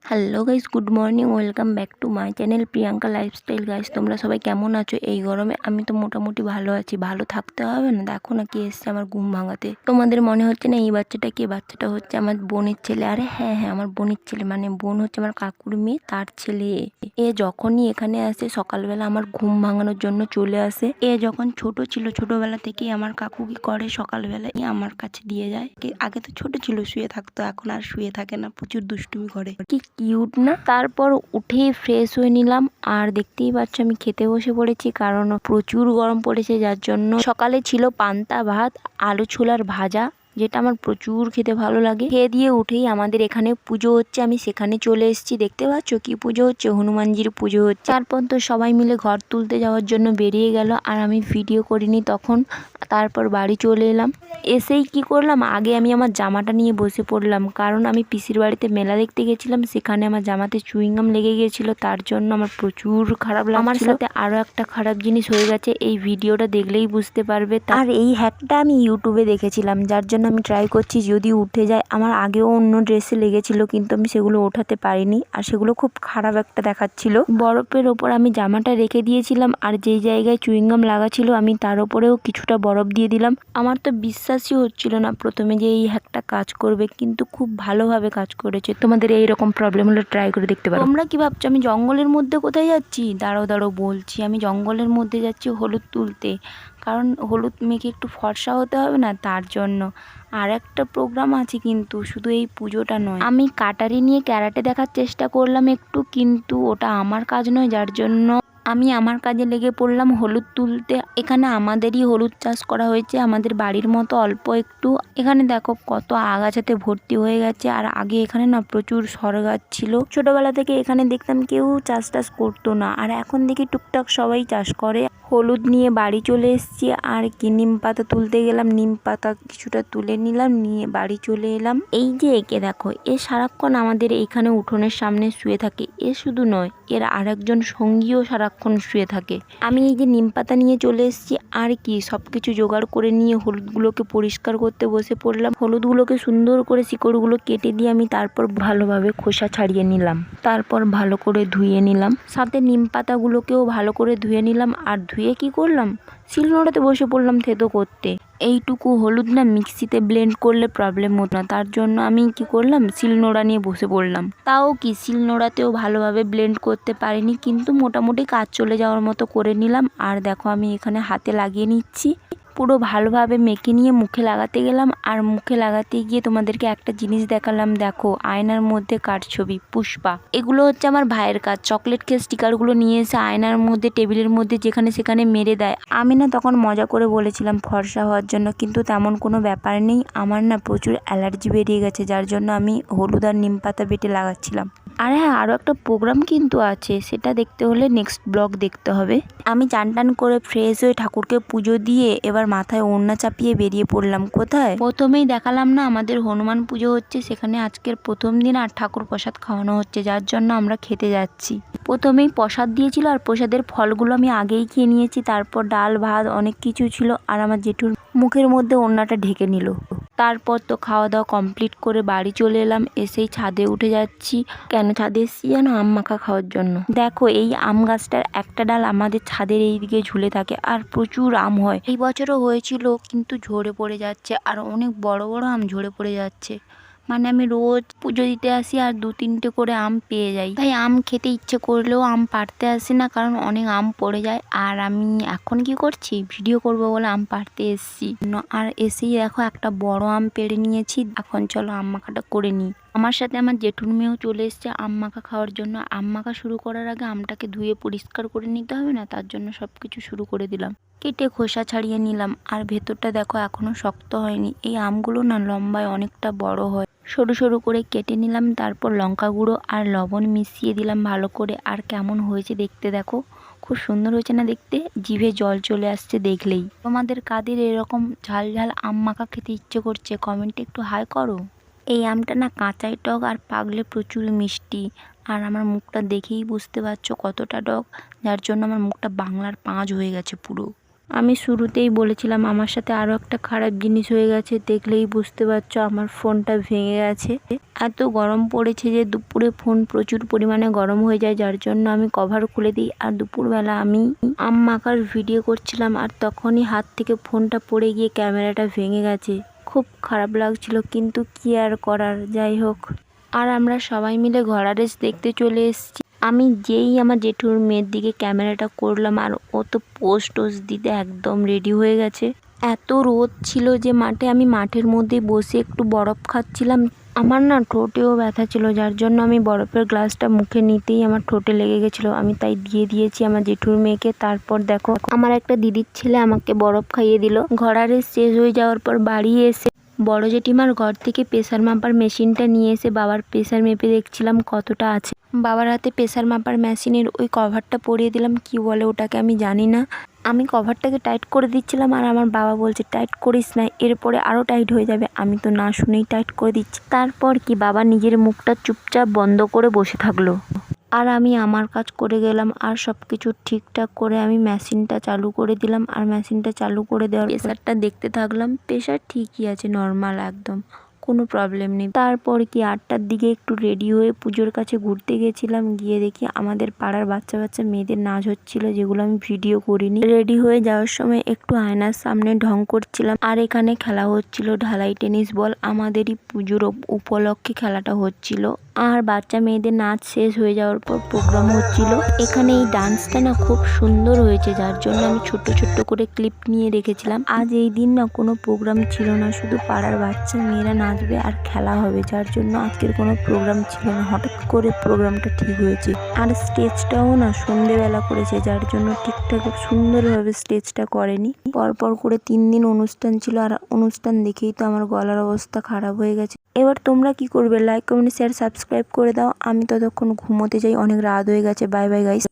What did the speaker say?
Hello guys, good morning. Welcome back to my channel Priyanka lifestyle. Guys, তোমরা সবাই কেমন আছো এই গরমে? আমি তো মোটামুটি ভালো আছি। ভালো থাকতে হবে না? দেখো না কি এসছে আমার ঘুম ভাঙাতে। তোমাদের মনে হচ্ছে না এই বাচ্চাটা কে? বাচ্চাটা হচ্ছে আমার বোনের ছেলে। আরে হ্যাঁ হ্যাঁ, আমার বোনের ছেলে, মানে বোন হচ্ছে আমার কাকুর মেয়ে, তার ছেলে। এ যখনই এখানে আসে সকালবেলা আমার ঘুম ভাঙানোর জন্য চলে আসে। এ যখন ছোট ছিল, ছোটবেলা থেকেই আমার কাকু কি করে, সকালবেলা আমার কাছে দিয়ে যায়। আগে তো ছোট ছিল, শুয়ে থাকতো, এখন আর শুয়ে থাকে না, প্রচুর দুষ্টুমি করে। কি কিউট না? তারপর উঠেই ফ্রেশ হয়ে নিলাম, আর দেখতেই পাচ্ছ আমি খেতে বসে পড়েছি, কারণ প্রচুর গরম পড়েছে, যার জন্য সকালে ছিল পান্তা ভাত, আলু ছোলার ভাজা, যেটা আমার প্রচুর খেতে ভালো লাগে। খেয়ে দিয়ে উঠেই আমাদের এখানে পুজো হচ্ছে, আমি সেখানে চলে এসেছি। দেখতে পাচ্ছ কি পুজো হচ্ছে? হনুমানজির পুজো হচ্ছে। তারপর তো সবাই মিলে ঘর তুলতে যাওয়ার জন্য বেরিয়ে গেল, আর আমি ভিডিও করিনি তখন। তারপর বাড়ি চলে এলাম। এসেই কি করলাম, আগে আমি আমার জামাটা নিয়ে বসে পড়লাম, কারণ আমি পিসির বাড়িতে মেলা দেখতে গেছিলাম, সেখানে আমার জামাতে চুইংগাম লেগে গিয়েছিল, তার জন্য আমার প্রচুর খারাপ লাগছিল। আমার সাথে আরো একটা খারাপ জিনিস হয়ে গেছে, এই ভিডিওটা দেখলেই বুঝতে পারবে। আর এই হ্যাকটা আমি ইউটিউবে দেখেছিলাম, যার জন্য আমি ট্রাই করছি যদি উঠে যায়। আমার আগেও অন্য ড্রেসে লেগেছিল, কিন্তু আমি সেগুলো ওঠাতে পারিনি, আর সেগুলো খুব খারাপ একটা দেখাচ্ছিল। বরফের ওপর আমি জামাটা রেখে দিয়েছিলাম, আর যেই জায়গায় চুইংগাম লাগা ছিল আমি তার উপরেও কিছুটা বরফ দিয়ে দিলাম। আমার তো বিশ্বাসই হচ্ছিল না প্রথমে যে এই হ্যাকটা কাজ করবে, কিন্তু খুব ভালোভাবে কাজ করেছে। তোমাদের এইরকম প্রবলেম হলে ট্রাই করে দেখতে পারো। তোমরা কি ভাবছো আমি জঙ্গলের মধ্যে কোথায় যাচ্ছি? দাঁড়াও দাঁড়াও বলছি, আমি জঙ্গলের মধ্যে যাচ্ছি হলুদ তুলতে, কারণ হলুদ মেখে একটু ফর্সা হতে হবে না, তার জন্য। আর একটা প্রোগ্রাম আছে, কিন্তু শুধু এই পুজোটা নয়। আমি কাটারি নিয়ে ক্যারাটে দেখার চেষ্টা করলাম একটু, কিন্তু ওটা আমার কাজ নয়, যার জন্য আমি আমার কাজে লেগে পড়লাম হলুদ তুলতে। এখানে আমাদেরই হলুদ চাষ করা হয়েছে, আমাদের বাড়ির মতো অল্প একটু। এখানে দেখো কত আগাছাতে ভর্তি হয়ে গেছে, আর আগে এখানে না প্রচুর সর গাছ ছিল। ছোটবেলা থেকে এখানে দেখতাম কেউ চাষ টাস করতো না, আর এখন দেখি টুকটাক সবাই চাষ করে। হলুদ নিয়ে বাড়ি চলে এসেছি, আর কি নিম পাতা তুলতে গেলাম, নিম পাতা কিছুটা তুলে নিলাম, নিয়ে বাড়ি চলে এলাম। এই যে একে দেখো, এ সারাক্ষণ আমাদের এইখানে উঠোনের সামনে শুয়ে থাকে। এ শুধু নয়, এর আরেকজন সঙ্গীও সারাক্ষণ শুয়ে থাকে। আমি এই যে নিম পাতা নিয়ে চলে এসেছি, আর কি সবকিছু জোগাড় করে নিয়ে হলুদগুলোকে পরিষ্কার করতে বসে পড়লাম। হলুদগুলোকে সুন্দর করে শিকড়গুলো কেটে দিয়ে আমি তারপর ভালোভাবে খোসা ছাড়িয়ে নিলাম, তারপর ভালো করে ধুয়ে নিলাম। সাথে নিম পাতাগুলোকেও ভালো করে ধুয়ে নিলাম, আর ধুয়ে কি করলাম, শিলনোড়াতে বসে পড়লাম থেতো করতে। এইটুকু হলুদ না মিক্সিতে ব্লেন্ড করলে প্রবলেম হতো না, তার জন্য আমি কি করলাম, শিলনোড়া নিয়ে বসে পড়লাম। তাও কি শিলনোড়াতেও ভালোভাবে ব্লেন্ড করতে পারিনি, কিন্তু মোটামুটি কাজ চলে যাওয়ার মতো করে নিলাম। আর দেখো আমি এখানে হাতে লাগিয়ে নিচ্ছি, পুরো ভালোভাবে মেখে নিয়ে মুখে লাগাতে গেলাম। আর মুখে লাগাতে গিয়ে তোমাদেরকে একটা জিনিস দেখালাম, দেখো আয়নার মধ্যে কার ছবি, পুষ্পা। এগুলো হচ্ছে আমার ভাইয়ের কাজ। চকলেট খেয়ে স্টিকারগুলো নিয়ে এসে আয়নার মধ্যে, টেবিলের মধ্যে যেখানে সেখানে মেরে দেয়। আমি না তখন মজা করে বলেছিলাম ফর্সা হওয়ার জন্য, কিন্তু তেমন কোনো ব্যাপার নেই। আমার না প্রচুর অ্যালার্জি বেরিয়ে গেছে, যার জন্য আমি হলুদ আর নিম পাতা বেটে লাগাচ্ছিলাম। আর হ্যাঁ, আরও একটা প্রোগ্রাম কিন্তু আছে, সেটা দেখতে হলে নেক্সট ব্লগ দেখতে হবে। আমি চান টান করে ফ্রেশ হয়ে ঠাকুরকে পুজো দিয়ে এবার মাথায় ওড়না চাপিয়ে বেরিয়ে পড়লাম। কোথায়? প্রথমেই দেখালাম না আমাদের হনুমান পুজো হচ্ছে, সেখানে আজকের প্রথম দিন, আর ঠাকুর প্রসাদ খাওয়ানো হচ্ছে, যার জন্য আমরা খেতে যাচ্ছি। প্রথমেই প্রসাদ দিয়েছিল, আর প্রসাদের ফলগুলো আমি আগেই খেয়ে নিয়েছি। তারপর ডাল ভাত অনেক কিছু ছিল, আর আমার জেঠুর মুখের মধ্যে ওড়নাটা ঢেকে নিল। তারপর তো খাওয়া দাওয়া কমপ্লিট করে বাড়ি চলে এলাম। এসেই ছাদে উঠে যাচ্ছি। কেন ছাদে এসেছি জানো? আম মাখা খাওয়ার জন্য। দেখো এই আম গাছটার একটা ডাল আমাদের ছাদের এই দিকে ঝুলে থাকে, আর প্রচুর আম হয়। এই বছরও হয়েছিল, কিন্তু ঝরে পড়ে যাচ্ছে, আর অনেক বড় বড় আম ঝরে পড়ে যাচ্ছে। মানে আমি রোজ পুজো দিতে আসি আর 2-3টে করে আম পেয়ে যাই, তাই আম খেতে ইচ্ছে করলেও আম পাড়তে আসি না, কারণ অনেক আম পড়ে যায়। আর আমি এখন কি করছি, ভিডিও করব বলে আম পাড়তে এসেছি। আর এসেই দেখো একটা বড় আম পেড়ে নিয়েছি। এখন চলো আম মাখাটা করে নিই। আমার সাথে আমার জেঠুর মেয়েও চলে এসছে আম মাখা খাওয়ার জন্য। আম মাখা শুরু করার আগে আমটাকে ধুয়ে পরিষ্কার করে নিতে হবে না, তার জন্য সবকিছু শুরু করে দিলাম। কেটে খোসা ছাড়িয়ে নিলাম, আর ভেতরটা দেখো এখনো শক্ত হয়নি। এই আমগুলো না লম্বায় অনেকটা বড় হয়। সরু সরু করে কেটে নিলাম, তারপর লঙ্কা গুঁড়ো আর লবণ মিশিয়ে দিলাম ভালো করে। আর কেমন হয়েছে দেখতে দেখো, খুব সুন্দর হয়েছে না দেখতে? জিভে জল চলে আসছে দেখলেই। তোমাদের কাদের এরকম ঝাল ঝাল আম মাখা খেতে ইচ্ছে করছে? কমেন্টে একটু হাই করো। এই আমটা না কাঁচাই টক, আর পাকলে প্রচুর মিষ্টি। আর আমার মুখটা দেখেই বুঝতে পারছো কতটা টক, যার জন্য আমার মুখটা বাংলার 5 হয়ে গেছে পুরো। আমি শুরুতেই বলেছিলাম আমার সাথে আরও একটা খারাপ জিনিস হয়ে গেছে, দেখলেই বুঝতে পারছো আমার ফোনটা ভেঙে গেছে। এত গরম পড়েছে যে দুপুরে ফোন প্রচুর পরিমাণে গরম হয়ে যায়, যার জন্য আমি কভার খুলে দিই। আর দুপুরবেলা আমি আম মাখার ভিডিও করছিলাম আর তখনই হাত থেকে ফোনটা পড়ে গিয়ে ক্যামেরাটা ভেঙে গেছে। খুব খারাপ লাগছিল, কিন্তু কি আর করার, যাই হোক। আর আমরা সবাই মিলে ঘোড়া রেস দেখতে চলে এসেছি। আমি যেই আমার জেঠুর মেয়ের দিকে ক্যামেরাটা করলাম আর ও তো পোস্ট দিতে একদম রেডি হয়ে গেছে। এত রোদ ছিল যে মাঠে, আমি মাঠের মধ্যে বসে একটু বরফ খাচ্ছিলাম। আমার না ঠোঁটেও ব্যথা ছিল, যার জন্য আমি বরফের গ্লাসটা মুখে নিতেই আমার ঠোঁটে লেগে গেছিলো। আমি তাই দিয়ে দিয়েছি আমার জেঠুর মেয়েকে। তারপর দেখো আমার একটা দিদির ছেলে আমাকে বরফ খাইয়ে দিল। ঘোড়া রেস শেষ হয়ে যাওয়ার পর বাড়ি এসে বড় জেঠিমার ঘর থেকে প্রেসার মাপার মেশিনটা নিয়ে এসে বাবার প্রেসার মেপে দেখছিলাম কতটা আছে। বাবার হাতে প্রেসার মাপার মেশিনের ওই কভারটা পরিয়ে দিলাম, কি বলে ওটাকে আমি জানি না। আমি কভারটাকে টাইট করে দিচ্ছিলাম আর আমার বাবা বলছে টাইট করিস না, এরপরে আরও টাইট হয়ে যাবে। আমি তো না শুনেই টাইট করে দিচ্ছি। তারপর কি বাবা নিজের মুখটা চুপচাপ বন্ধ করে বসে থাকলো আর আমি আমার কাজ করে গেলাম। আর সব কিছু ঠিকঠাক করে আমি মেশিনটা চালু করে দিলাম। আর মেশিনটা চালু করে দেওয়ার প্রেসারটা দেখতে থাকলাম। প্রেসার ঠিকই আছে, নর্মাল একদম, কোনো প্রবলেম নেই। তারপর কি 8টার দিকে একটু রেডি হয়ে পুজোর কাছে ঘুরতে গেছিলাম। গিয়ে দেখি আমাদের পাড়ার বাচ্চা বাচ্চা মেয়েদের নাচ হচ্ছিল, যেগুলো আমি ভিডিও করিনি। রেডি হয়ে যাওয়ার সময় একটু আয়নার সামনে ঢং করছিলাম। আর এখানে খেলা হচ্ছিল ঢালাই টেনিস বল, আমাদেরই পুজোর উপলক্ষে খেলাটা হচ্ছিল। আর বাচ্চা মেয়েদের নাচ শেষ হয়ে যাওয়ার পর প্রোগ্রাম হচ্ছিল। এখানে এই ডান্সটা না খুব সুন্দর হয়েছে, যার জন্য আমি ছোট্ট ছোট্ট করে ক্লিপ নিয়ে রেখেছিলাম। আজ এই দিন না কোনো প্রোগ্রাম ছিল না, শুধু পাড়ার বাচ্চা মেয়েরা নাচবে আর খেলা হবে, যার জন্য আজকের কোনো প্রোগ্রাম ছিল না। হঠাৎ করে প্রোগ্রামটা ঠিক হয়েছে। আর স্টেজটাও না সন্ধেবেলা করেছে, যার জন্য ঠিকঠাক সুন্দরভাবে স্টেজটা করেনি। পরপর করে 3 দিন অনুষ্ঠান ছিল, আর অনুষ্ঠান দেখেই তো আমার গলার অবস্থা খারাপ হয়ে গেছে। এবার তোমরা কি করবে? লাইক, কমেন্ট, শেয়ার, সাবস্ক্রাইব করে দাও। আমি ততক্ষণ ঘুমোতে যাই, অনেক রাত হয়ে গেছে। Bye bye guys.